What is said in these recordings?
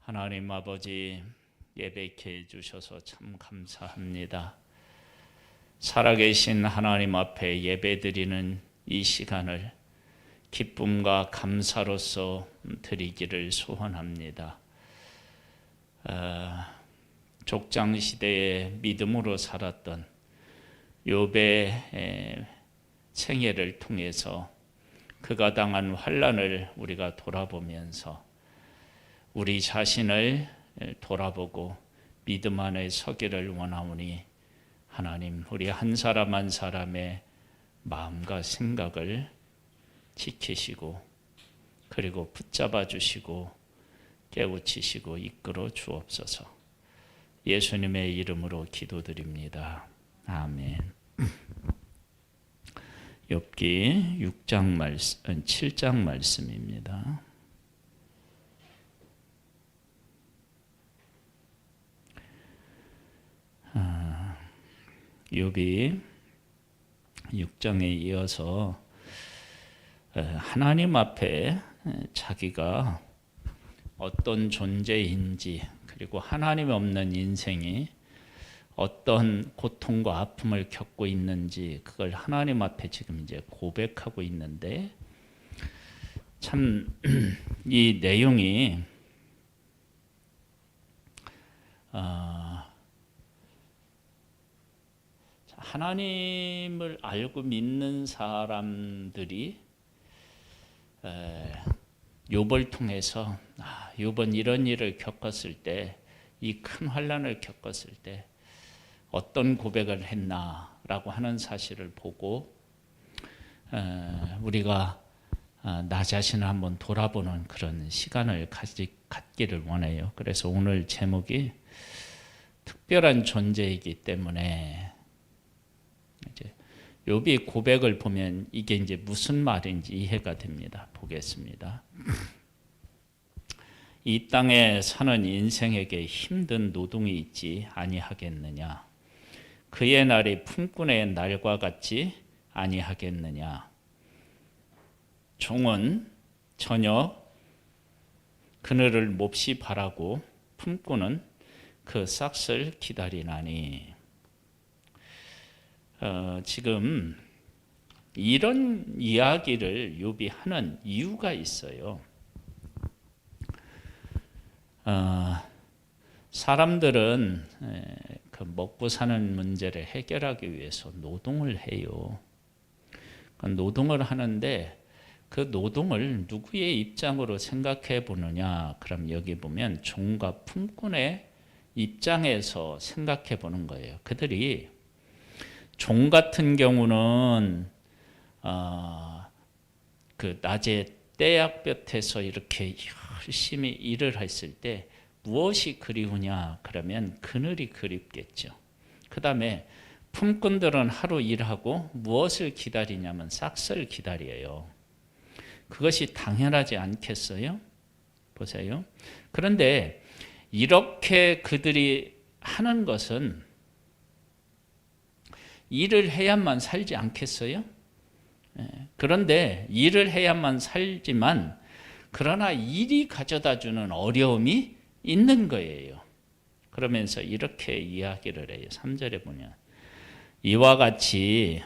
하나님 아버지, 예배케 해주셔서 참 감사합니다. 살아계신 하나님 앞에 예배드리는 이 시간을 기쁨과 감사로서 드리기를 소원합니다. 족장시대에 믿음으로 살았던 욥의 생애를 통해서 그가 당한 환난을 우리가 돌아보면서 우리 자신을 돌아보고 믿음 안에 서기를 원하오니 하나님, 우리 한 사람 한 사람의 마음과 생각을 지키시고 그리고 붙잡아 주시고 깨우치시고 이끌어 주옵소서. 예수님의 이름으로 기도드립니다. 아멘. 욥기 7장 말씀입니다. 욥이 6장에 이어서 하나님 앞에 자기가 어떤 존재인지, 그리고 하나님 없는 인생이 어떤 고통과 아픔을 겪고 있는지 그걸 하나님 앞에 지금 이제 고백하고 있는데, 참 이 내용이 하나님을 알고 믿는 사람들이 욥을 통해서 욥은 이런 일을 겪었을 때, 이 큰 환난을 겪었을 때 어떤 고백을 했나라고 하는 사실을 보고 우리가 나 자신을 한번 돌아보는 그런 시간을 갖기를 원해요. 그래서 오늘 제목이 특별한 존재이기 때문에, 이제 욥이 고백을 보면 이게 이제 무슨 말인지 이해가 됩니다. 보겠습니다. 이 땅에 사는 인생에게 힘든 노동이 있지 아니하겠느냐? 그의 날이 품꾼의 날과 같지 아니하겠느냐? 종은 저녁 그늘을 몹시 바라고 품꾼은 그 싹을 기다리나니. 지금 이런 이야기를 욥이 하는 이유가 있어요. 사람들은 그 먹고 사는 문제를 해결하기 위해서 노동을 해요. 노동을 하는데 그 노동을 누구의 입장으로 생각해 보느냐? 그럼 여기 보면 종과 품꾼의 입장에서 생각해 보는 거예요. 그들이 종 같은 경우는 그 낮에 떼약볕에서 이렇게 열심히 일을 했을 때 무엇이 그리우냐? 그러면 그늘이 그립겠죠. 그 다음에 품꾼들은 하루 일하고 무엇을 기다리냐면 싹을 기다려요. 그것이 당연하지 않겠어요? 보세요. 그런데 이렇게 그들이 하는 것은 일을 해야만 살지 않겠어요? 그런데 일을 해야만 살지만, 그러나 일이 가져다주는 어려움이 있는 거예요. 그러면서 이렇게 이야기를 해요. 3절에 보면 이와 같이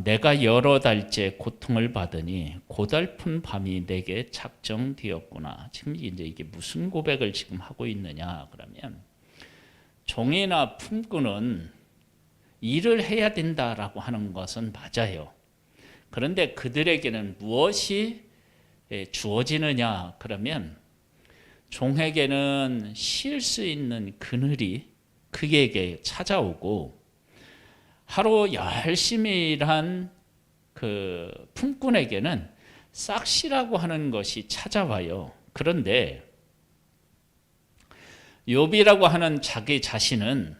내가 여러 달째 고통을 받으니 고달픈 밤이 내게 작정되었구나. 지금 이제 이게 무슨 고백을 지금 하고 있느냐? 그러면 종이나 품꾼은 일을 해야 된다라고 하는 것은 맞아요. 그런데 그들에게는 무엇이 주어지느냐? 그러면 종에게는 쉴 수 있는 그늘이 그에게 찾아오고, 하루 열심히 일한 그 품꾼에게는 싹시라고 하는 것이 찾아와요. 그런데 욥이라고 하는 자기 자신은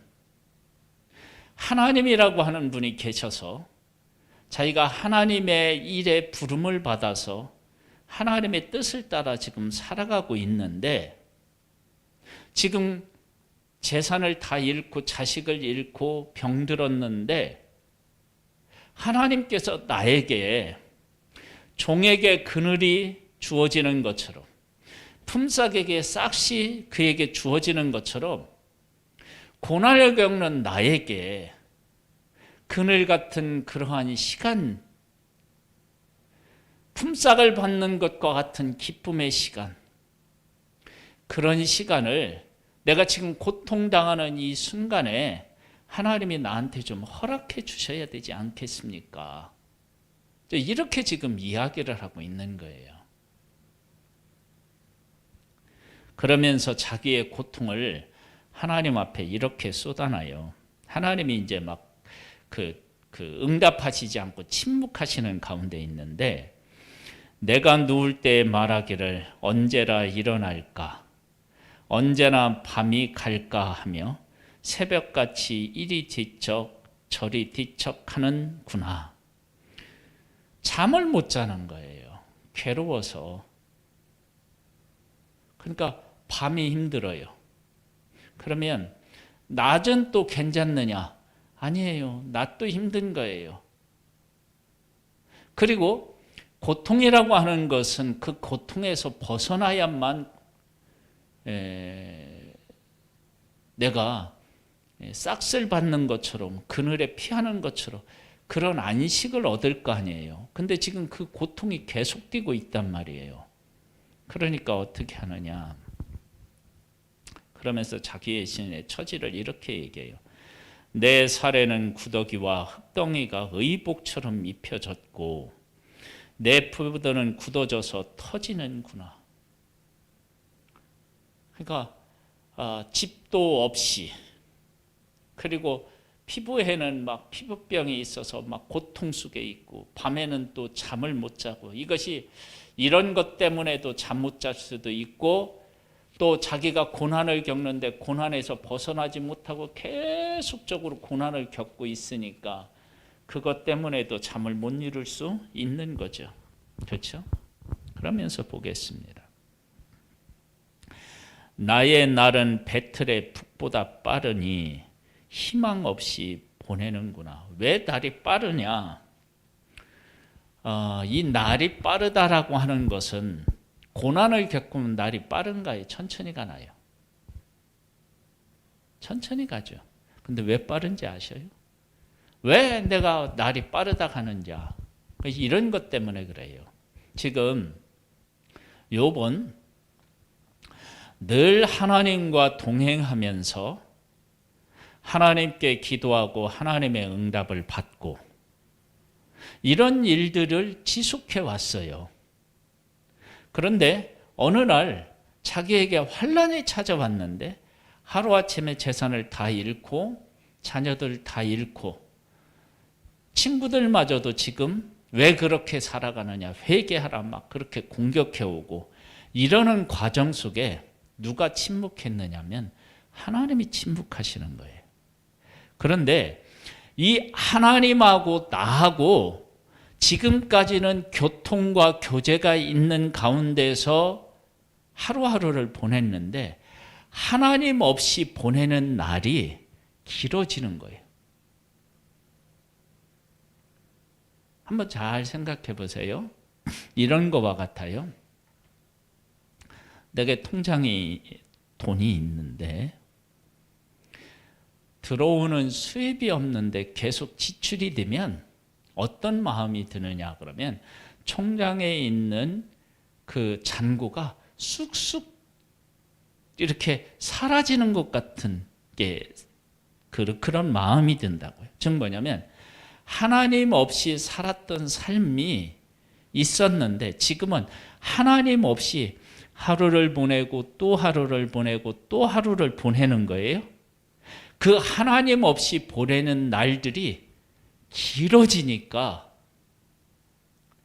하나님이라고 하는 분이 계셔서 자기가 하나님의 일에 부름을 받아서 하나님의 뜻을 따라 지금 살아가고 있는데, 지금 재산을 다 잃고 자식을 잃고 병들었는데 하나님께서 나에게 종에게 그늘이 주어지는 것처럼, 품삯에게 싹시 그에게 주어지는 것처럼 고난을 겪는 나에게 그늘 같은 그러한 시간, 품삯을 받는 것과 같은 기쁨의 시간, 그런 시간을 내가 지금 고통당하는 이 순간에 하나님이 나한테 좀 허락해 주셔야 되지 않겠습니까? 이렇게 지금 이야기를 하고 있는 거예요. 그러면서 자기의 고통을 하나님 앞에 이렇게 쏟아놔요. 하나님이 이제 막 응답하시지 않고 침묵하시는 가운데 있는데, 내가 누울 때 말하기를 언제나 일어날까, 언제나 밤이 갈까 하며 새벽같이 이리 뒤척 저리 뒤척하는구나. 잠을 못 자는 거예요. 괴로워서. 그러니까 밤이 힘들어요. 그러면 낮은 또 괜찮느냐? 아니에요. 낮도 힘든 거예요. 그리고 고통이라고 하는 것은 그 고통에서 벗어나야만 내가 싹쓸 받는 것처럼, 그늘에 피하는 것처럼 그런 안식을 얻을 거 아니에요. 근데 지금 그 고통이 계속되고 있단 말이에요. 그러니까 어떻게 하느냐? 그러면서 자기의 신의 처지를 이렇게 얘기해요. 내 살에는 구더기와 흙덩이가 의복처럼 입혀졌고 내 피부들은 굳어져서 터지는구나. 그러니까 집도 없이, 그리고 피부에는 막 피부병이 있어서 막 고통 속에 있고, 밤에는 또 잠을 못 자고, 이것이 이런 것 때문에도 잠 못 잘 수도 있고, 또 자기가 고난을 겪는데 고난에서 벗어나지 못하고 계속적으로 고난을 겪고 있으니까 그것 때문에도 잠을 못 이룰 수 있는 거죠. 그렇죠? 그러면서 보겠습니다. 나의 날은 배틀의 북보다 빠르니 희망 없이 보내는구나. 왜 날이 빠르냐? 이 날이 빠르다라고 하는 것은 고난을 겪으면 날이 빠른가요? 천천히 가나요? 천천히 가죠. 근데 왜 빠른지 아셔요? 왜 내가 날이 빠르다 가는지? 이런 것 때문에 그래요. 지금 욥은 늘 하나님과 동행하면서 하나님께 기도하고 하나님의 응답을 받고 이런 일들을 지속해 왔어요. 그런데 어느 날 자기에게 환난이 찾아왔는데 하루아침에 재산을 다 잃고 자녀들 다 잃고 친구들마저도 지금 왜 그렇게 살아가느냐 회개하라 막 그렇게 공격해오고 이러는 과정 속에 누가 침묵했느냐면 하나님이 침묵하시는 거예요. 그런데 이 하나님하고 나하고 지금까지는 교통과 교제가 있는 가운데서 하루하루를 보냈는데 하나님 없이 보내는 날이 길어지는 거예요. 한번 잘 생각해 보세요. 이런 것과 같아요. 내게 통장에 돈이 있는데 들어오는 수입이 없는데 계속 지출이 되면 어떤 마음이 드느냐 그러면 통장에 있는 그 잔고가 쑥쑥 이렇게 사라지는 것 같은 게 그런 마음이 든다고요. 즉 뭐냐면 하나님 없이 살았던 삶이 있었는데 지금은 하나님 없이 하루를 보내고 또 하루를 보내고 또 하루를 보내는 거예요. 그 하나님 없이 보내는 날들이 길어지니까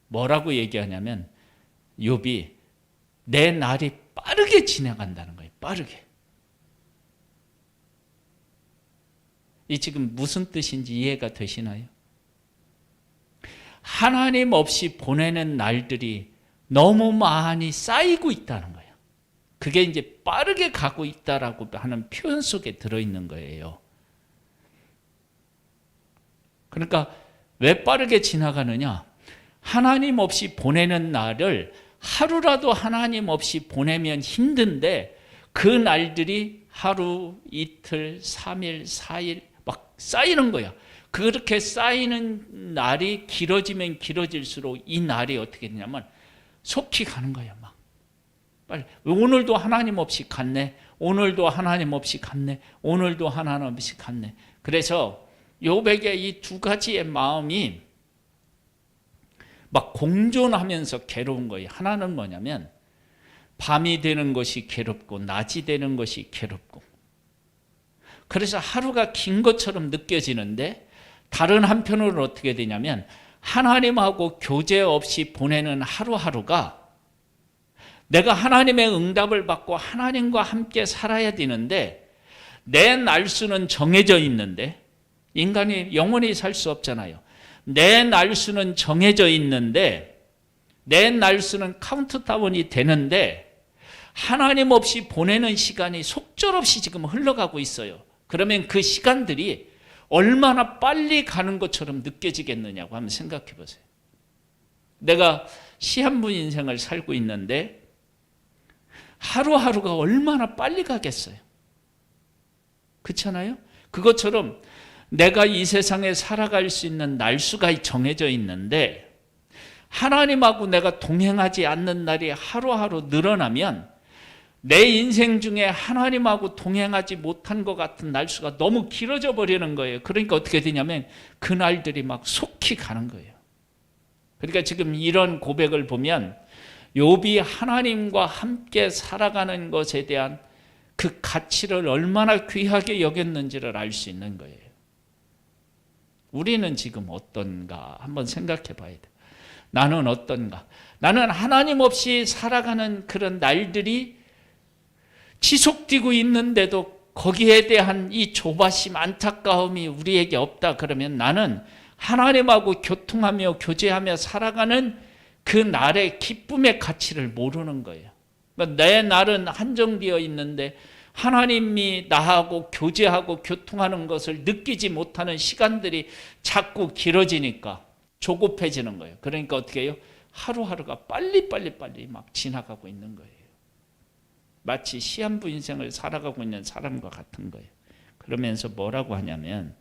뭐라고 얘기하냐면 욥이 내 날이 빠르게 지나간다는 거예요. 빠르게. 이 지금 무슨 뜻인지 이해가 되시나요? 하나님 없이 보내는 날들이 너무 많이 쌓이고 있다는 거예요. 그게 이제 빠르게 가고 있다라고 하는 표현 속에 들어있는 거예요. 그러니까 왜 빠르게 지나가느냐? 하나님 없이 보내는 날을 하루라도 하나님 없이 보내면 힘든데 그 날들이 하루, 이틀, 3일, 4일 막 쌓이는 거야. 그렇게 쌓이는 날이 길어지면 길어질수록 이 날이 어떻게 되냐면 속히 가는 거야. 막 빨리 오늘도 하나님 없이 갔네. 오늘도 하나님 없이 갔네. 오늘도 하나님 없이 갔네. 그래서 욥에게 이 두 가지의 마음이 막 공존하면서 괴로운 거예요. 하나는 뭐냐면 밤이 되는 것이 괴롭고 낮이 되는 것이 괴롭고, 그래서 하루가 긴 것처럼 느껴지는데 다른 한편으로는 어떻게 되냐면 하나님하고 교제 없이 보내는 하루하루가 내가 하나님의 응답을 받고 하나님과 함께 살아야 되는데 내 날수는 정해져 있는데, 인간이 영원히 살 수 없잖아요. 내 날수는 정해져 있는데 내 날수는 카운트다운이 되는데 하나님 없이 보내는 시간이 속절없이 지금 흘러가고 있어요. 그러면 그 시간들이 얼마나 빨리 가는 것처럼 느껴지겠느냐고 한번 생각해 보세요. 내가 시한부 인생을 살고 있는데 하루하루가 얼마나 빨리 가겠어요. 그렇잖아요? 그것처럼 내가 이 세상에 살아갈 수 있는 날수가 정해져 있는데 하나님하고 내가 동행하지 않는 날이 하루하루 늘어나면 내 인생 중에 하나님하고 동행하지 못한 것 같은 날수가 너무 길어져 버리는 거예요. 그러니까 어떻게 되냐면 그 날들이 막 속히 가는 거예요. 그러니까 지금 이런 고백을 보면 욥이 하나님과 함께 살아가는 것에 대한 그 가치를 얼마나 귀하게 여겼는지를 알 수 있는 거예요. 우리는 지금 어떤가 한번 생각해 봐야 돼요. 나는 어떤가? 나는 하나님 없이 살아가는 그런 날들이 지속되고 있는데도 거기에 대한 이 조바심, 안타까움이 우리에게 없다 그러면 나는 하나님하고 교통하며 교제하며 살아가는 그 날의 기쁨의 가치를 모르는 거예요. 내 날은 한정되어 있는데 하나님이 나하고 교제하고 교통하는 것을 느끼지 못하는 시간들이 자꾸 길어지니까 조급해지는 거예요. 그러니까 어떻게 해요? 하루하루가 빨리 막 지나가고 있는 거예요. 마치 시한부 인생을 살아가고 있는 사람과 같은 거예요. 그러면서 뭐라고 하냐면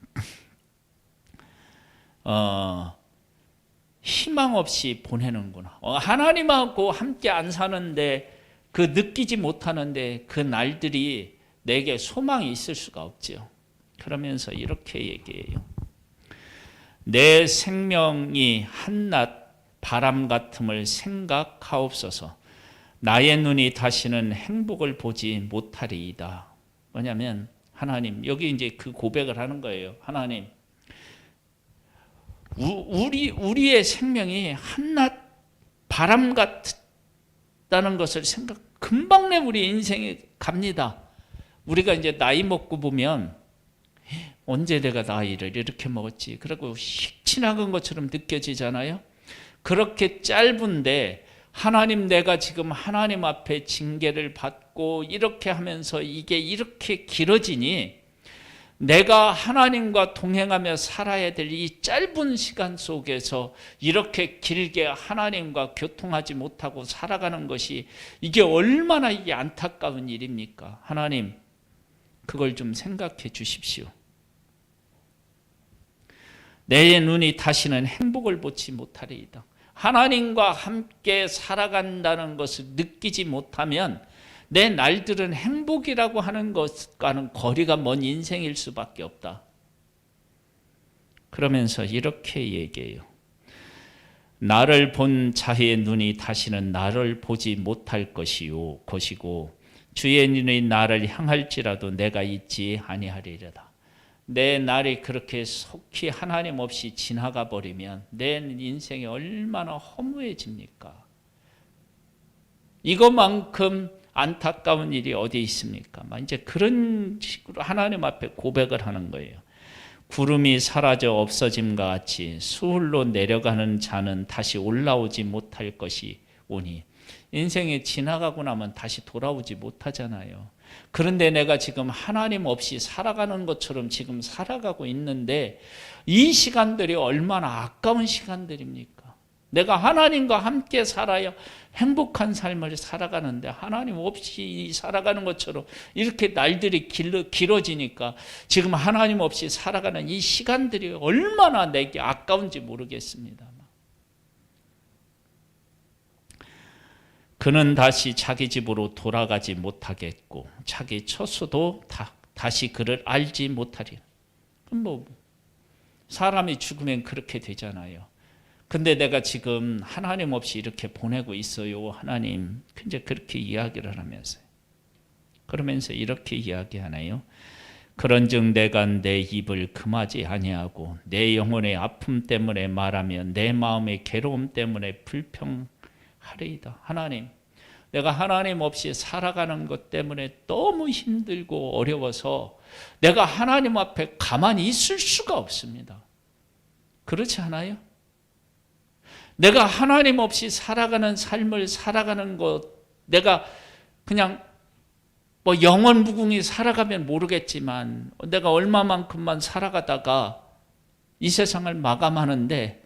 희망 없이 보내는구나. 하나님하고 함께 안 사는데 그 느끼지 못하는데 그 날들이 내게 소망이 있을 수가 없죠. 그러면서 이렇게 얘기해요. 내 생명이 한낮 바람 같음을 생각하옵소서. 나의 눈이 다시는 행복을 보지 못하리이다. 뭐냐면 하나님, 여기 이제 그 고백을 하는 거예요. 하나님, 우리의 생명이 한낮 바람 같다는 것을 금방 내 우리 인생이 갑니다. 우리가 이제 나이 먹고 보면 언제 내가 나이를 이렇게 먹었지? 그리고 휙 지나간 것처럼 느껴지잖아요. 그렇게 짧은데 하나님, 내가 지금 하나님 앞에 징계를 받고 이렇게 하면서 이게 이렇게 길어지니 내가 하나님과 동행하며 살아야 될 이 짧은 시간 속에서 이렇게 길게 하나님과 교통하지 못하고 살아가는 것이 이게 얼마나 이게 안타까운 일입니까? 하나님, 그걸 좀 생각해 주십시오. 내 눈이 다시는 행복을 보지 못하리이다. 하나님과 함께 살아간다는 것을 느끼지 못하면 내 날들은 행복이라고 하는 것과는 거리가 먼 인생일 수밖에 없다. 그러면서 이렇게 얘기해요. 나를 본 자의 눈이 다시는 나를 보지 못할 것이고 주의 눈이 나를 향할지라도 내가 잊지 아니하리로다. 내 날이 그렇게 속히 하나님 없이 지나가 버리면 내 인생이 얼마나 허무해집니까? 이것만큼 안타까운 일이 어디 있습니까? 이제 그런 식으로 하나님 앞에 고백을 하는 거예요. 구름이 사라져 없어짐과 같이 수울로 내려가는 자는 다시 올라오지 못할 것이 오니. 인생이 지나가고 나면 다시 돌아오지 못하잖아요. 그런데 내가 지금 하나님 없이 살아가는 것처럼 지금 살아가고 있는데 이 시간들이 얼마나 아까운 시간들입니까? 내가 하나님과 함께 살아야 행복한 삶을 살아가는데 하나님 없이 살아가는 것처럼 이렇게 날들이 길어지니까 지금 하나님 없이 살아가는 이 시간들이 얼마나 내게 아까운지 모르겠습니다. 그는 다시 자기 집으로 돌아가지 못하겠고 자기 처소도 다시 그를 알지 못하리라. 그럼 사람이 죽으면 그렇게 되잖아요. 근데 내가 지금 하나님 없이 이렇게 보내고 있어요. 하나님. 이제 그렇게 이야기를 하면서요. 그러면서 이렇게 이야기하나요? 그런즉 내가 내 입을 금하지 아니하고 내 영혼의 아픔 때문에 말하며 내 마음의 괴로움 때문에 불평하리이다. 하나님, 내가 하나님 없이 살아가는 것 때문에 너무 힘들고 어려워서 내가 하나님 앞에 가만히 있을 수가 없습니다. 그렇지 않아요? 내가 하나님 없이 살아가는 삶을 살아가는 것, 내가 그냥 영원 무궁히 살아가면 모르겠지만 내가 얼마만큼만 살아가다가 이 세상을 마감하는데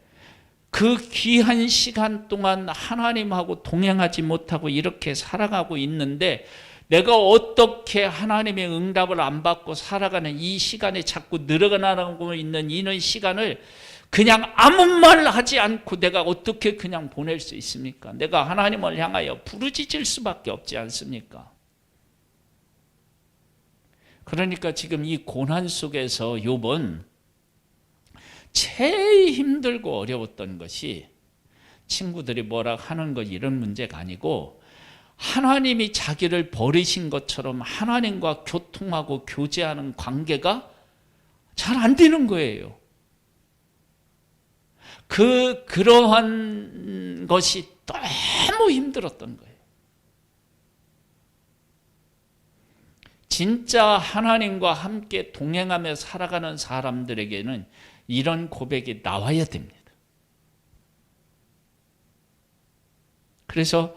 그 귀한 시간 동안 하나님하고 동행하지 못하고 이렇게 살아가고 있는데 내가 어떻게 하나님의 응답을 안 받고 살아가는 이 시간에 자꾸 늘어나고 있는 이런 시간을 그냥 아무 말 하지 않고 내가 어떻게 그냥 보낼 수 있습니까? 내가 하나님을 향하여 부르짖을 수밖에 없지 않습니까? 그러니까 지금 이 고난 속에서 욥은 제일 힘들고 어려웠던 것이 친구들이 뭐라 하는 것 이런 문제가 아니고 하나님이 자기를 버리신 것처럼 하나님과 교통하고 교제하는 관계가 잘 안 되는 거예요. 그러한 것이 너무 힘들었던 거예요. 진짜 하나님과 함께 동행하며 살아가는 사람들에게는 이런 고백이 나와야 됩니다. 그래서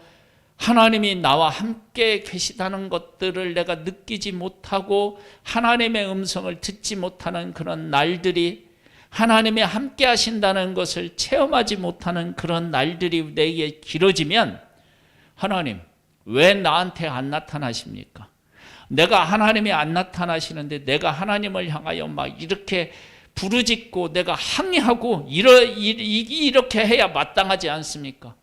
하나님이 나와 함께 계시다는 것들을 내가 느끼지 못하고 하나님의 음성을 듣지 못하는 그런 날들이, 하나님이 함께 하신다는 것을 체험하지 못하는 그런 날들이 내게 길어지면 하나님 왜 나한테 안 나타나십니까? 내가 하나님이 안 나타나시는데 내가 하나님을 향하여 막 이렇게 부르짖고 내가 항의하고 이렇게 해야 마땅하지 않습니까?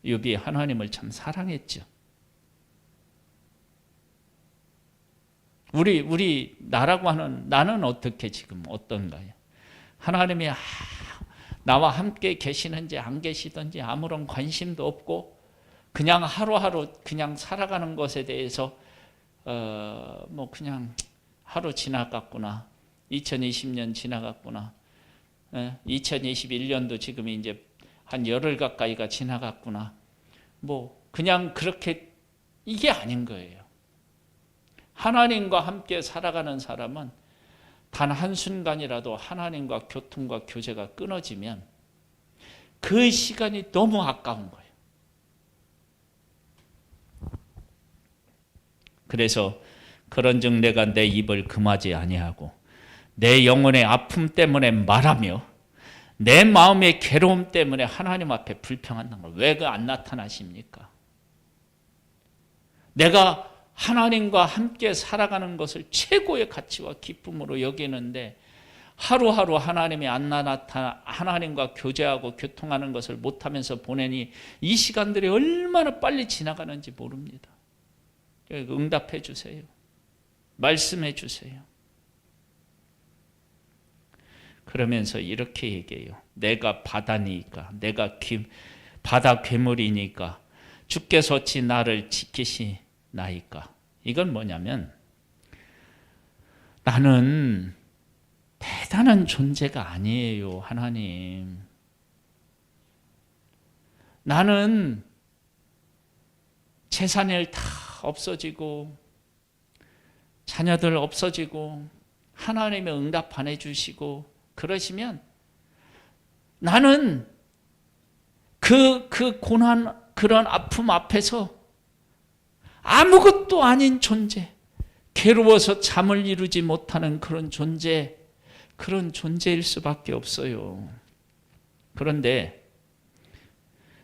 욥이 하나님을 참 사랑했죠. 우리 나라고 하는 나는 어떻게 지금 어떤가요? 하나님이 나와 함께 계시는지 안 계시든지 아무런 관심도 없고 그냥 하루하루 그냥 살아가는 것에 대해서 그냥 하루 지나갔구나. 2020년 지나갔구나. 2021년도 지금 이제 한 열흘 가까이가 지나갔구나. 그냥 그렇게 이게 아닌 거예요. 하나님과 함께 살아가는 사람은 단 한순간이라도 하나님과 교통과 교제가 끊어지면 그 시간이 너무 아까운 거예요. 그래서 그런즉 내가 내 입을 금하지 아니하고 내 영혼의 아픔 때문에 말하며 내 마음의 괴로움 때문에 하나님 앞에 불평한다는 걸 왜 안 나타나십니까? 내가 하나님과 함께 살아가는 것을 최고의 가치와 기쁨으로 여기는데 하루하루 하나님이 안 나타나 하나님과 교제하고 교통하는 것을 못하면서 보내니 이 시간들이 얼마나 빨리 지나가는지 모릅니다. 응답해 주세요. 말씀해 주세요. 그러면서 이렇게 얘기해요. 내가 바다니까, 내가 바다 괴물이니까 주께서 어찌 나를 지키시나이까. 이건 뭐냐면 나는 대단한 존재가 아니에요, 하나님. 나는 재산을 다 없어지고 자녀들 없어지고 하나님의 응답 안 해주시고 그러시면 나는 그 고난, 그런 아픔 앞에서 아무것도 아닌 존재, 괴로워서 잠을 이루지 못하는 그런 존재, 그런 존재일 수밖에 없어요. 그런데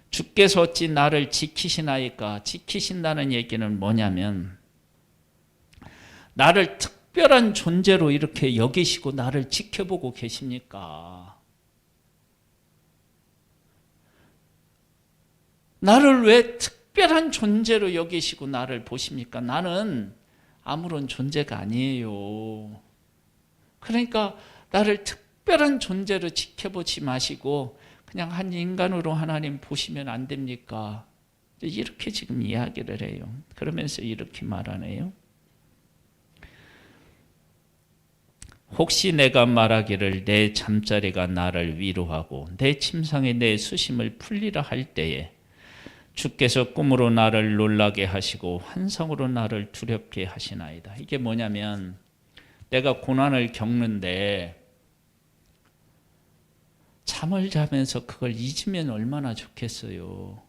주께서 어찌 나를 지키시나이까? 지키신다는 얘기는 뭐냐면 나를 특별한 존재로 이렇게 여기시고 나를 지켜보고 계십니까? 나를 왜 특별한 존재로 여기시고 나를 보십니까? 나는 아무런 존재가 아니에요. 그러니까 나를 특별한 존재로 지켜보지 마시고 그냥 한 인간으로 하나님 보시면 안 됩니까? 이렇게 지금 이야기를 해요. 그러면서 이렇게 말하네요. 혹시 내가 말하기를 내 잠자리가 나를 위로하고 내 침상에 내 수심을 풀리라 할 때에 주께서 꿈으로 나를 놀라게 하시고 환상으로 나를 두렵게 하시나이다. 이게 뭐냐면 내가 고난을 겪는데 잠을 자면서 그걸 잊으면 얼마나 좋겠어요.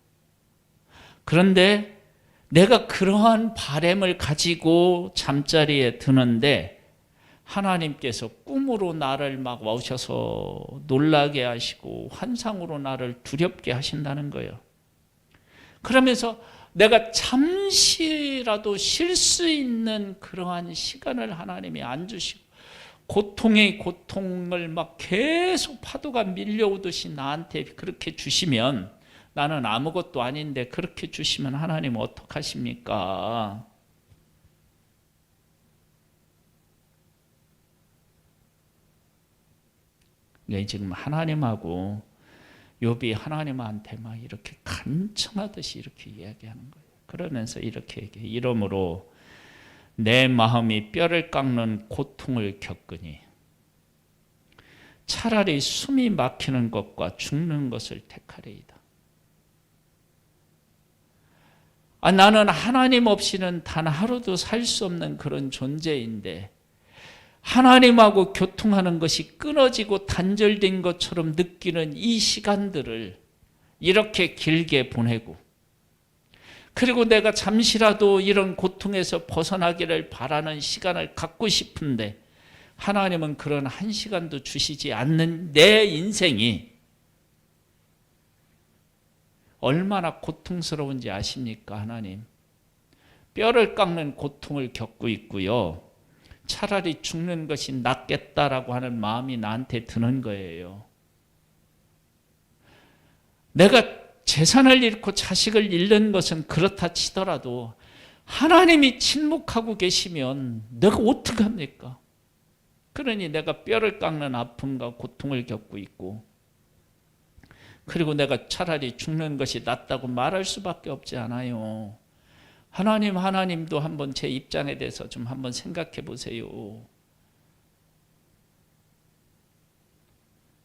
그런데 내가 그러한 바람을 가지고 잠자리에 드는데 하나님께서 꿈으로 나를 막 오셔서 놀라게 하시고 환상으로 나를 두렵게 하신다는 거예요. 그러면서 내가 잠시라도 쉴 수 있는 그러한 시간을 하나님이 안 주시고 고통의 고통을 막 계속 파도가 밀려오듯이 나한테 그렇게 주시면 나는 아무것도 아닌데 그렇게 주시면 하나님 어떡하십니까? 지금 하나님하고 욥이 하나님한테 막 이렇게 간청하듯이 이렇게 이야기하는 거예요. 그러면서 이렇게 얘기해. 이러므로 내 마음이 뼈를 깎는 고통을 겪으니 차라리 숨이 막히는 것과 죽는 것을 택하리이다. 나는 하나님 없이는 단 하루도 살 수 없는 그런 존재인데 하나님하고 교통하는 것이 끊어지고 단절된 것처럼 느끼는 이 시간들을 이렇게 길게 보내고 그리고 내가 잠시라도 이런 고통에서 벗어나기를 바라는 시간을 갖고 싶은데 하나님은 그런 한 시간도 주시지 않는 내 인생이 얼마나 고통스러운지 아십니까? 하나님 뼈를 깎는 고통을 겪고 있고요. 차라리 죽는 것이 낫겠다라고 하는 마음이 나한테 드는 거예요. 내가 재산을 잃고 자식을 잃는 것은 그렇다 치더라도 하나님이 침묵하고 계시면 내가 어떡합니까? 그러니 내가 뼈를 깎는 아픔과 고통을 겪고 있고 그리고 내가 차라리 죽는 것이 낫다고 말할 수밖에 없지 않아요. 하나님도 한번 제 입장에 대해서 좀 한번 생각해 보세요.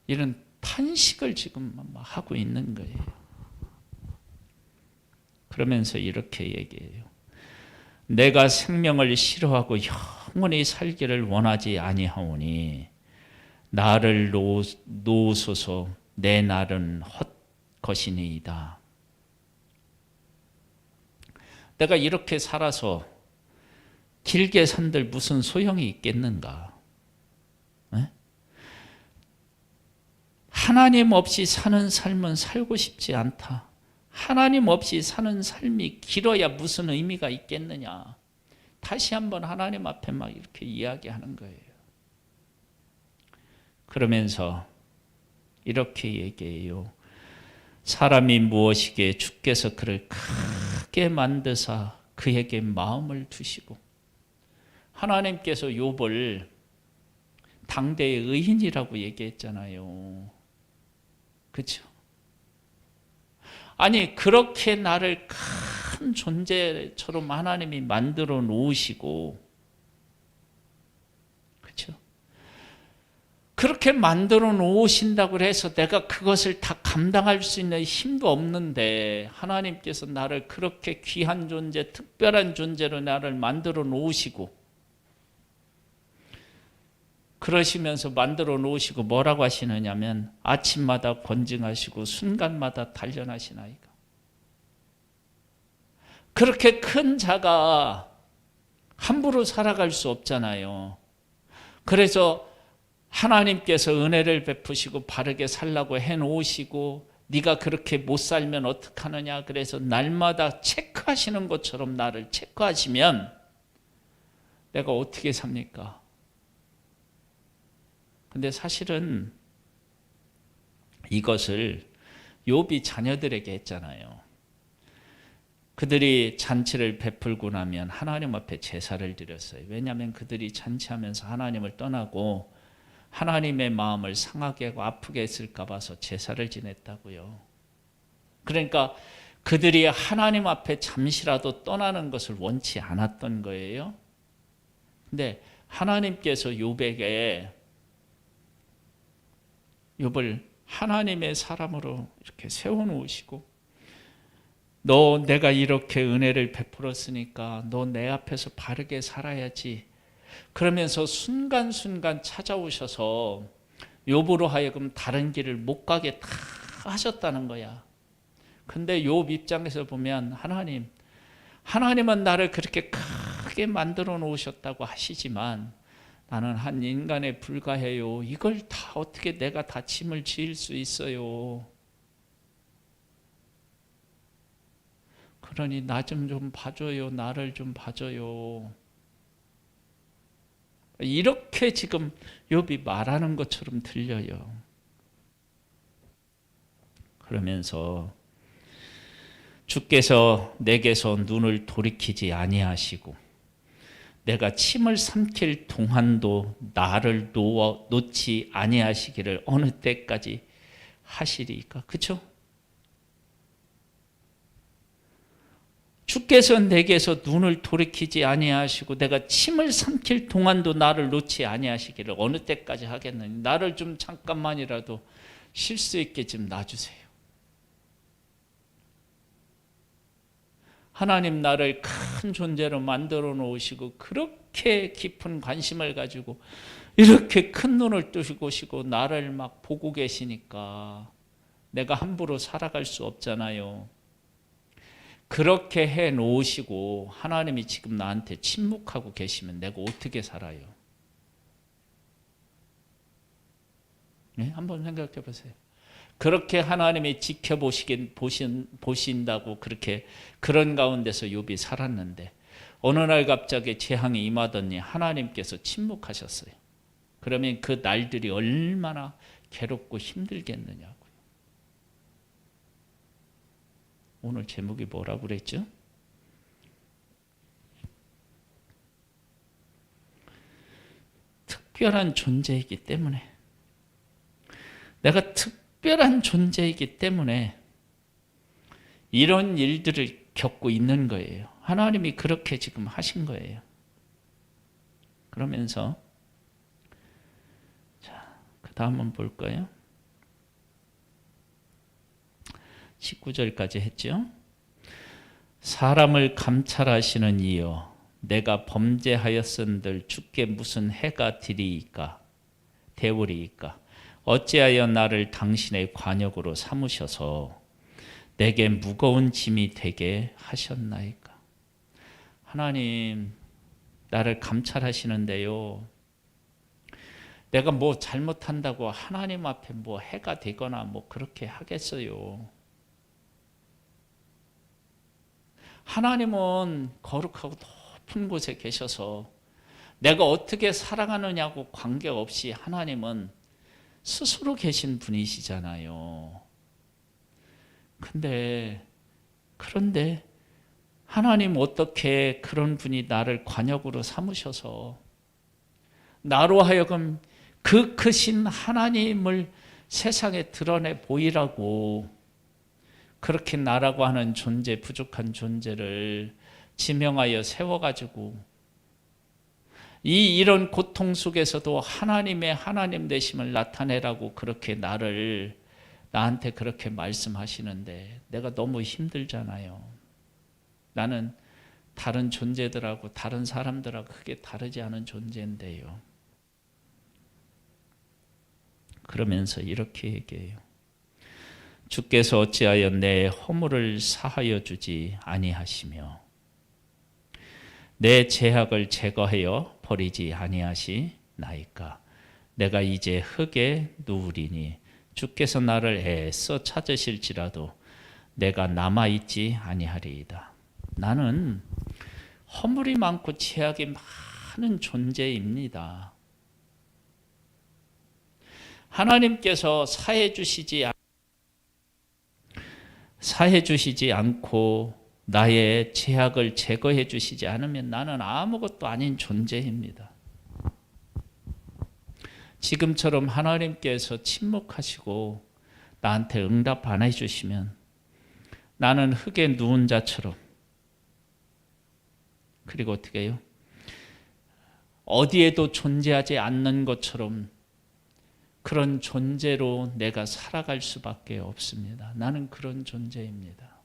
이런 탄식을 지금 하고 있는 거예요. 그러면서 이렇게 얘기해요. 내가 생명을 싫어하고 영원히 살기를 원하지 아니하오니 나를 놓으소서 내 날은 헛것이니이다. 내가 이렇게 살아서 길게 산들 무슨 소용이 있겠는가? 네? 하나님 없이 사는 삶은 살고 싶지 않다. 하나님 없이 사는 삶이 길어야 무슨 의미가 있겠느냐? 다시 한번 하나님 앞에 막 이렇게 이야기하는 거예요. 그러면서 이렇게 얘기해요. 사람이 무엇이기에 주께서 그를 크게 만드사 그에게 마음을 두시고 하나님께서 욥을 당대의 의인이라고 얘기했잖아요. 그렇죠? 아니 그렇게 나를 큰 존재처럼 하나님이 만들어 놓으시고 그렇죠? 그렇게 만들어 놓으신다고 해서 내가 그것을 다 감당할 수 있는 힘도 없는데 하나님께서 나를 그렇게 귀한 존재, 특별한 존재로 나를 만들어 놓으시고 그러시면서 만들어 놓으시고 뭐라고 하시느냐면 아침마다 권징하시고 순간마다 단련하시나이까. 그렇게 큰 자가 함부로 살아갈 수 없잖아요. 그래서 하나님께서 은혜를 베푸시고 바르게 살라고 해놓으시고 네가 그렇게 못 살면 어떡하느냐, 그래서 날마다 체크하시는 것처럼 나를 체크하시면 내가 어떻게 삽니까? 근데 사실은 이것을 욥이 자녀들에게 했잖아요. 그들이 잔치를 베풀고 나면 하나님 앞에 제사를 드렸어요. 왜냐하면 그들이 잔치하면서 하나님을 떠나고 하나님의 마음을 상하게 하고 아프게 했을까 봐서 제사를 지냈다고요. 그러니까 그들이 하나님 앞에 잠시라도 떠나는 것을 원치 않았던 거예요. 근데 하나님께서 욥에게 욥을 하나님의 사람으로 이렇게 세워놓으시고, 너 내가 이렇게 은혜를 베풀었으니까 너 내 앞에서 바르게 살아야지, 그러면서 순간순간 찾아오셔서 욥으로 하여금 다른 길을 못 가게 다 하셨다는 거야. 근데 욥 입장에서 보면 하나님은 나를 그렇게 크게 만들어 놓으셨다고 하시지만 나는 한 인간에 불과해요. 이걸 다 어떻게 내가 다 짐을 지을 수 있어요. 그러니 나 좀 봐줘요. 나를 좀 봐줘요. 이렇게 지금 욥이 말하는 것처럼 들려요. 그러면서 주께서 내게서 눈을 돌이키지 아니하시고 내가 침을 삼킬 동안도 나를 놓지 아니하시기를 어느 때까지 하시리까? 그렇죠? 주께서 내게서 눈을 돌이키지 아니하시고 내가 침을 삼킬 동안도 나를 놓지 아니하시기를 어느 때까지 하겠느니 나를 좀 잠깐만이라도 쉴 수 있게 좀 놔주세요. 하나님 나를 큰 존재로 만들어 놓으시고 그렇게 깊은 관심을 가지고 이렇게 큰 눈을 뜨시고 나를 막 보고 계시니까 내가 함부로 살아갈 수 없잖아요. 그렇게 해 놓으시고 하나님이 지금 나한테 침묵하고 계시면 내가 어떻게 살아요? 네? 한번 생각해 보세요. 그렇게 하나님이 보신다고 그렇게 그런 가운데서 욥이 살았는데 어느 날 갑자기 재앙이 임하더니 하나님께서 침묵하셨어요. 그러면 그 날들이 얼마나 괴롭고 힘들겠느냐고요. 오늘 제목이 뭐라고 그랬죠? 특별한 존재이기 때문에, 내가 특별한 존재이기 때문에 이런 일들을 겪고 있는 거예요. 하나님이 그렇게 지금 하신 거예요. 그러면서 자, 그 다음 한번 볼까요? 19절까지 했죠. 사람을 감찰하시는 이여, 내가 범죄하였은들 주께 무슨 해가 되오리이까? 어찌하여 나를 당신의 관역으로 삼으셔서 내게 무거운 짐이 되게 하셨나이까? 하나님, 나를 감찰하시는데요, 내가 뭐 잘못한다고 하나님 앞에 뭐 해가 되거나 뭐 그렇게 하겠어요? 하나님은 거룩하고 높은 곳에 계셔서 내가 어떻게 살아가느냐고 관계없이 하나님은 스스로 계신 분이시잖아요. 그런데 하나님 어떻게 그런 분이 나를 관역으로 삼으셔서 나로 하여금 그 크신 하나님을 세상에 드러내 보이라고 그렇게 나라고 하는 존재, 부족한 존재를 지명하여 세워가지고 이런 고통 속에서도 하나님의 하나님 되심을 나타내라고 그렇게 나한테 그렇게 말씀하시는데 내가 너무 힘들잖아요. 나는 다른 존재들하고 다른 사람들하고 크게 다르지 않은 존재인데요. 그러면서 이렇게 얘기해요. 주께서 어찌하여 내 허물을 사하여 주지 아니하시며 내 죄악을 제거하여 버리지 아니하시나이까? 내가 이제 흙에 누우리니 주께서 나를 애써 찾으실지라도 내가 남아있지 아니하리이다. 나는 허물이 많고 죄악이 많은 존재입니다. 하나님께서 사해 주시지 않고 나의 죄악을 제거해 주시지 않으면 나는 아무것도 아닌 존재입니다. 지금처럼 하나님께서 침묵하시고 나한테 응답 안 해주시면 나는 흙에 누운 자처럼, 그리고 어떻게 해요? 어디에도 존재하지 않는 것처럼 그런 존재로 내가 살아갈 수밖에 없습니다. 나는 그런 존재입니다.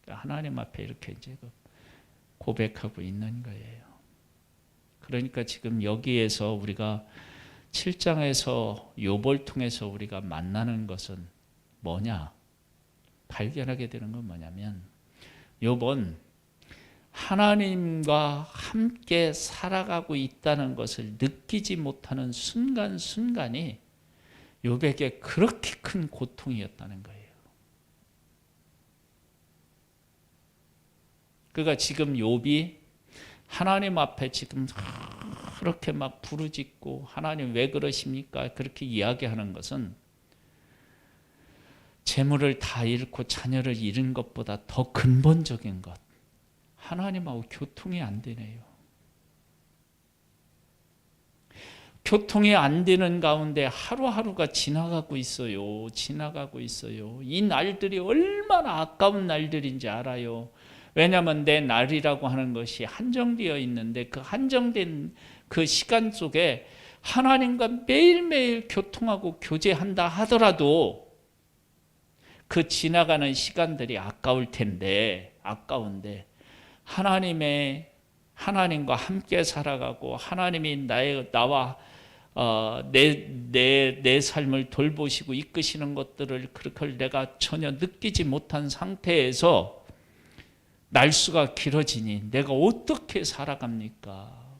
하나님 앞에 이렇게 이제 고백하고 있는 거예요. 그러니까 지금 여기에서 우리가 7장에서 욥을 통해서 우리가 만나는 것은 뭐냐? 발견하게 되는 건 뭐냐면 욥은 하나님과 함께 살아가고 있다는 것을 느끼지 못하는 순간순간이 욥에게 그렇게 큰 고통이었다는 거예요. 그러니까 지금 욥이 하나님 앞에 지금 그렇게 막 부르짖고 하나님 왜 그러십니까? 그렇게 이야기하는 것은 재물을 다 잃고 자녀를 잃은 것보다 더 근본적인 것, 하나님하고 교통이 안 되네요. 교통이 안 되는 가운데 하루하루가 지나가고 있어요. 이 날들이 얼마나 아까운 날들인지 알아요. 왜냐하면 내 날이라고 하는 것이 한정되어 있는데 그 한정된 그 시간 속에 하나님과 매일매일 교통하고 교제한다 하더라도 그 지나가는 시간들이 아까울 텐데, 아까운데 하나님과 함께 살아가고 하나님이 나와 내 삶을 돌보시고 이끄시는 것들을 그걸 내가 전혀 느끼지 못한 상태에서 날수가 길어지니 내가 어떻게 살아갑니까?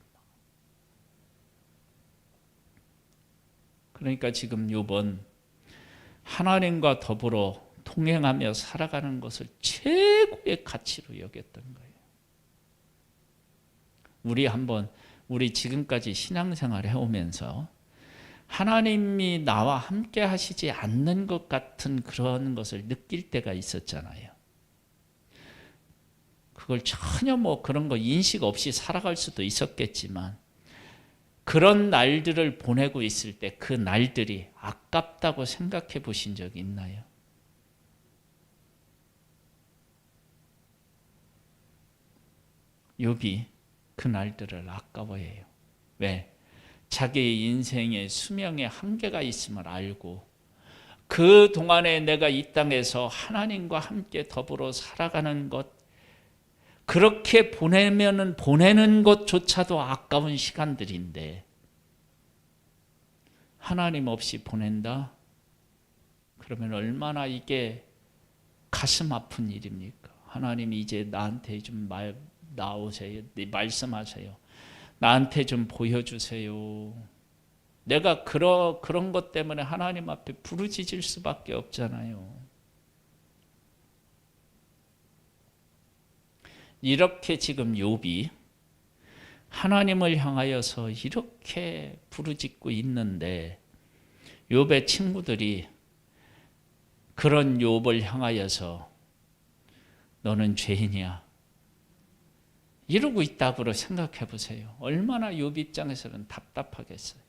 그러니까 지금 욥은 하나님과 더불어 동행하며 살아가는 것을 최고의 가치로 여겼던 거예요. 우리 지금까지 신앙생활을 해오면서 하나님이 나와 함께 하시지 않는 것 같은 그런 것을 느낄 때가 있었잖아요. 그걸 전혀 그런 거 인식 없이 살아갈 수도 있었겠지만 그런 날들을 보내고 있을 때 그 날들이 아깝다고 생각해 보신 적이 있나요? 욥이 그 날들을 아까워해요. 왜? 자기의 인생의 수명의 한계가 있음을 알고 그 동안에 내가 이 땅에서 하나님과 함께 더불어 살아가는 것, 그렇게 보내는 것조차도 아까운 시간들인데 하나님 없이 보낸다? 그러면 얼마나 이게 가슴 아픈 일입니까? 하나님 이제 나한테 좀 나오세요. 말씀하세요. 나한테 좀 보여주세요. 내가 그런 것 때문에 하나님 앞에 부르짖을 수밖에 없잖아요. 이렇게 지금 욥이 하나님을 향하여서 이렇게 부르짖고 있는데 욥의 친구들이 그런 욥을 향하여서 너는 죄인이야 이러고 있다고 생각해 보세요. 얼마나 욥 입장에서는 답답하겠어요.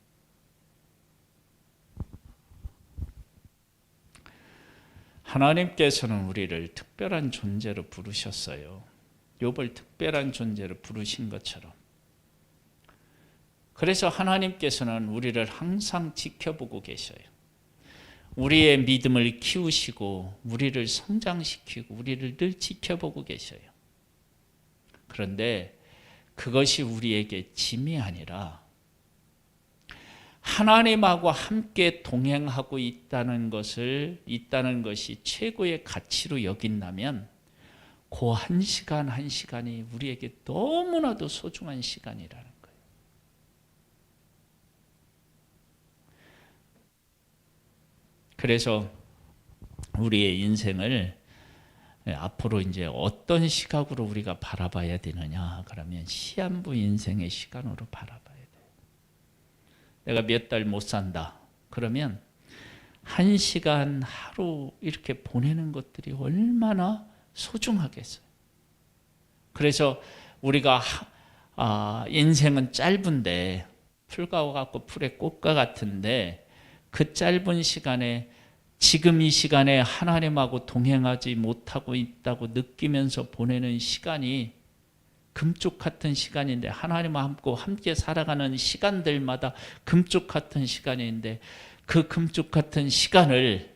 하나님께서는 우리를 특별한 존재로 부르셨어요. 욥을 특별한 존재로 부르신 것처럼. 그래서 하나님께서는 우리를 항상 지켜보고 계셔요. 우리의 믿음을 키우시고 우리를 성장시키고 우리를 늘 지켜보고 계셔요. 그런데 그것이 우리에게 짐이 아니라 하나님하고 함께 동행하고 있다는 것이 최고의 가치로 여긴다면 그 한 시간 한 시간이 우리에게 너무나도 소중한 시간이라는 거예요. 그래서 우리의 인생을 앞으로 이제 어떤 시각으로 우리가 바라봐야 되느냐? 그러면 시한부 인생의 시간으로 바라봐야 돼요. 내가 몇 달 못 산다. 그러면 한 시간 하루 이렇게 보내는 것들이 얼마나 소중하겠어요. 그래서 우리가 인생은 짧은데 풀과 같고 풀의 꽃과 같은데 그 짧은 시간에 지금 이 시간에 하나님하고 동행하지 못하고 있다고 느끼면서 보내는 시간이 금쪽 같은 시간인데, 하나님하고 함께 살아가는 시간들마다 금쪽 같은 시간인데 그 금쪽 같은 시간을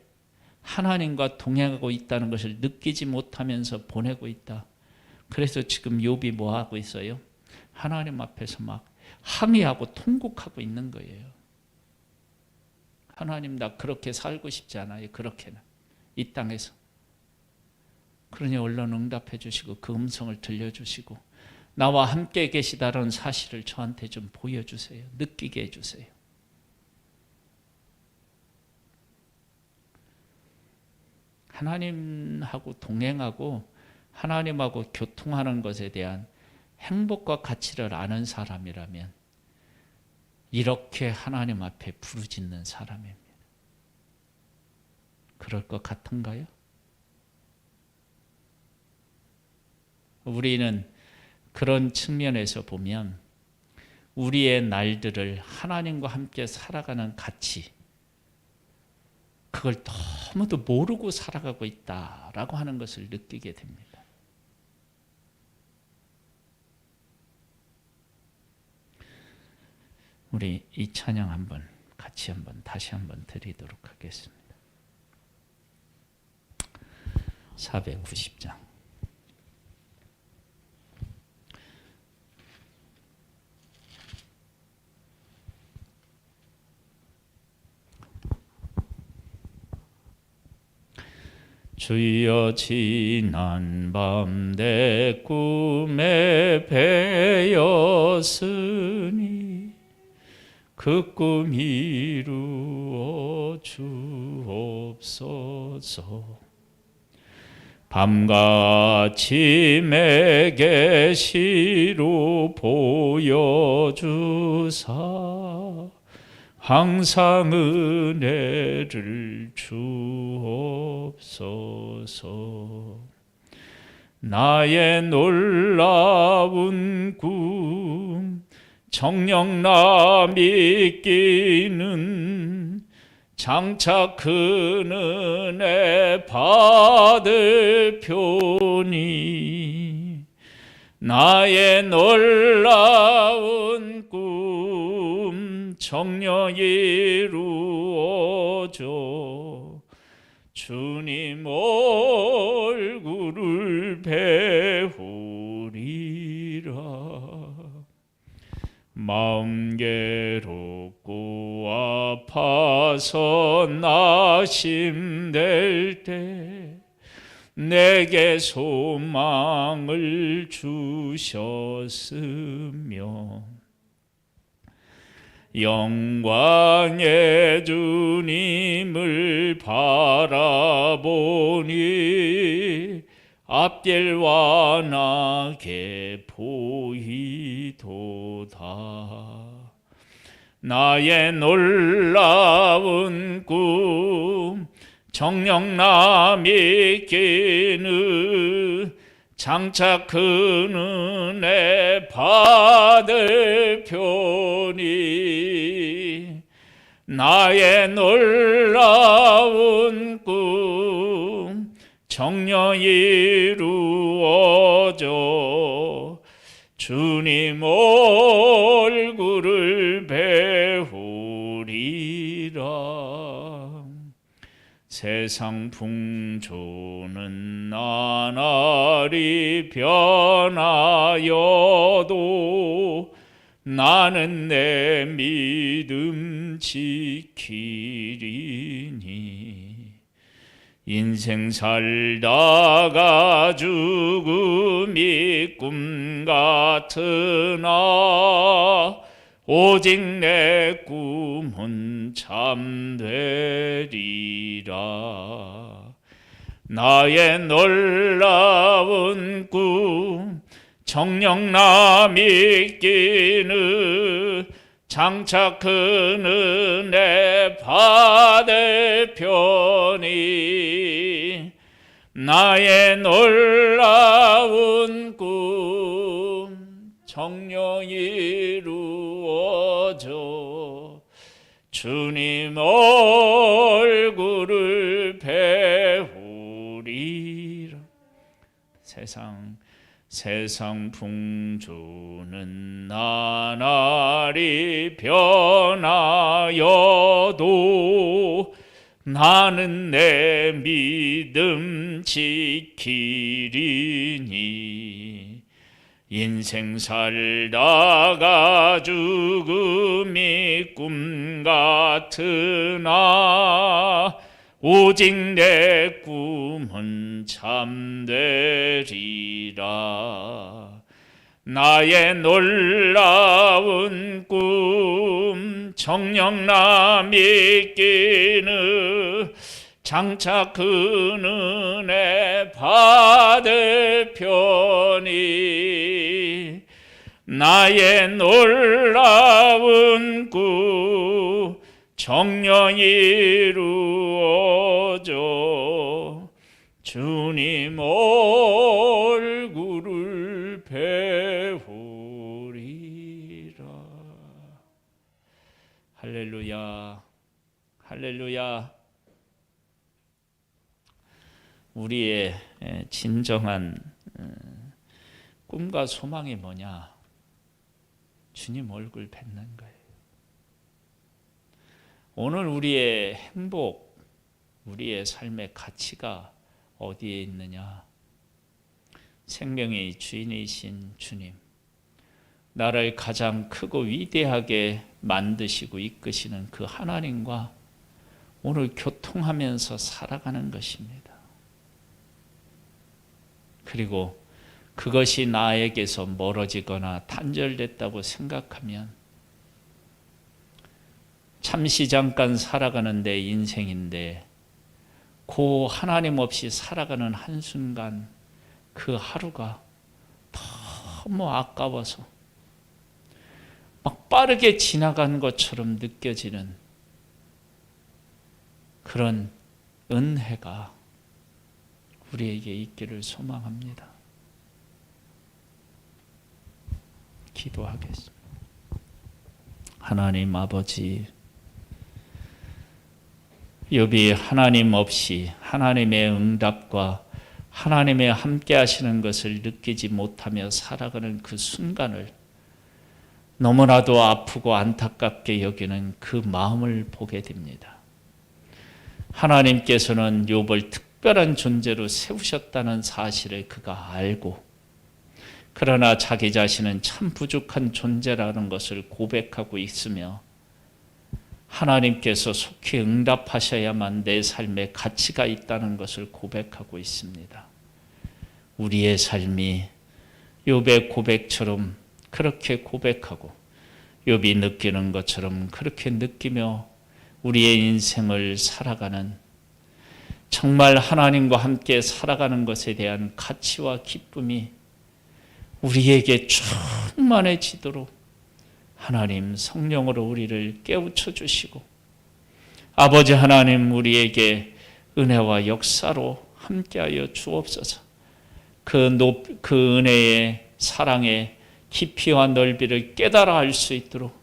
하나님과 동행하고 있다는 것을 느끼지 못하면서 보내고 있다. 그래서 지금 욥이 뭐 하고 있어요? 하나님 앞에서 막 항의하고 통곡하고 있는 거예요. 하나님, 나 그렇게 살고 싶지 않아요. 그렇게는 이 땅에서. 그러니 얼른 응답해 주시고 그 음성을 들려주시고 나와 함께 계시다는 사실을 저한테 좀 보여주세요. 느끼게 해주세요. 하나님하고 동행하고 하나님하고 교통하는 것에 대한 행복과 가치를 아는 사람이라면 이렇게 하나님 앞에 부르짖는 사람입니다. 그럴 것 같은가요? 우리는 그런 측면에서 보면 우리의 날들을 하나님과 함께 살아가는 가치, 그걸 너무도 모르고 살아가고 있다라고 하는 것을 느끼게 됩니다. 우리 이 찬양 같이 다시 한번 드리도록 하겠습니다. 490장. 주여, 지난 밤 내 꿈에 배였으니 그 꿈 이루어 주옵소서. 밤같이 내 계시로 보여주사 항상 은혜를 주옵소서. 나의 놀라운 꿈 정녕 나 믿기는 장차 큰 은혜 받을 표니 나의 놀라운 꿈 정녕 이루어져 주님 얼굴을 배우리라. 마음 괴롭고 아파서 낙심될 때 내게 소망을 주셨으며 영광의 주님을 바라보니 앞길 환하게 보이도다. 나의 놀라운 꿈 정녕 나 믿기는 장차 큰 은혜 받을 표니 나의 놀라운 꿈 정녕 이루어져 주님 얼굴을 배우리라. 세상 풍조는 나날이 변하여도 나는 내 믿음 지키리니 인생 살다가 죽음이 꿈 같으나 오직 내 꿈은 참되리. 나의 놀라운 꿈 정녕 믿기는 장차 그 은혜 받을 편이 나의 놀라운 꿈 정녕 이루어져 주님 얼굴을 배우리라. 세상 풍조는 나날이 변하여도 나는 내 믿음 지키리니 인생 살다가 죽음이 꿈 같으나 오직 내 꿈은 참되리라. 나의 놀라운 꿈 정녕 믿기는 장차 그 은혜 받을 편이 나의 놀라운 꿈 정녕 이루어져 주님 얼굴을 배우리라. 할렐루야, 할렐루야. 우리의 진정한 꿈과 소망이 뭐냐? 주님 얼굴 뵙는 거예요. 오늘 우리의 행복, 우리의 삶의 가치가 어디에 있느냐? 생명의 주인이신 주님, 나를 가장 크고 위대하게 만드시고 이끄시는 그 하나님과 오늘 교통하면서 살아가는 것입니다. 그리고 그것이 나에게서 멀어지거나 단절됐다고 생각하면 잠시 잠깐 살아가는 내 인생인데 그 하나님 없이 살아가는 한순간 그 하루가 너무 아까워서 막 빠르게 지나간 것처럼 느껴지는 그런 은혜가 우리에게 있기를 소망합니다. 기도하겠습니다. 하나님 아버지, 욥이 하나님 없이 하나님의 응답과 하나님의 함께 하시는 것을 느끼지 못하며 살아가는 그 순간을 너무나도 아프고 안타깝게 여기는 그 마음을 보게 됩니다. 하나님께서는 욥을 특별한 존재로 세우셨다는 사실을 그가 알고, 그러나 자기 자신은 참 부족한 존재라는 것을 고백하고 있으며 하나님께서 속히 응답하셔야만 내 삶에 가치가 있다는 것을 고백하고 있습니다. 우리의 삶이 욥의 고백처럼 그렇게 고백하고 욥이 느끼는 것처럼 그렇게 느끼며 우리의 인생을 살아가는, 정말 하나님과 함께 살아가는 것에 대한 가치와 기쁨이 우리에게 충만해지도록 하나님 성령으로 우리를 깨우쳐 주시고, 아버지 하나님 우리에게 은혜와 역사로 함께하여 주옵소서. 그 은혜의 사랑의 깊이와 넓이를 깨달아 알 수 있도록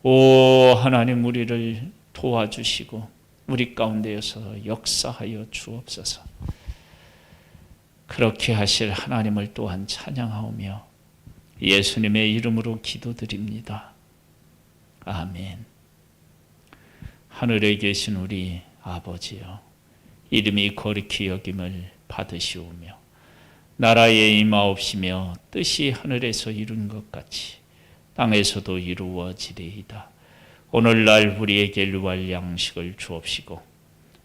오 하나님 우리를 도와주시고 우리 가운데에서 역사하여 주옵소서. 그렇게 하실 하나님을 또한 찬양하오며 예수님의 이름으로 기도드립니다. 아멘. 하늘에 계신 우리 아버지여, 이름이 거룩히 여김을 받으시오며 나라에 임하옵시며 뜻이 하늘에서 이룬 것 같이 땅에서도 이루어지리이다. 오늘날 우리에게 일용할 양식을 주옵시고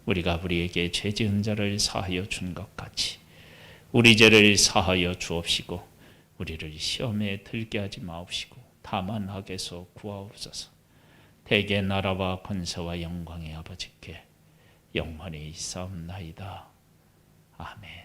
우리가 우리에게 죄 지은 자를 사하여 준 것 같이 우리 죄를 사하여 주옵시고 우리를 시험에 들게 하지 마옵시고 다만 악에서 구하옵소서. 대개 나라와 권세와 영광의 아버지께 영원히 있사옵나이다. 아멘.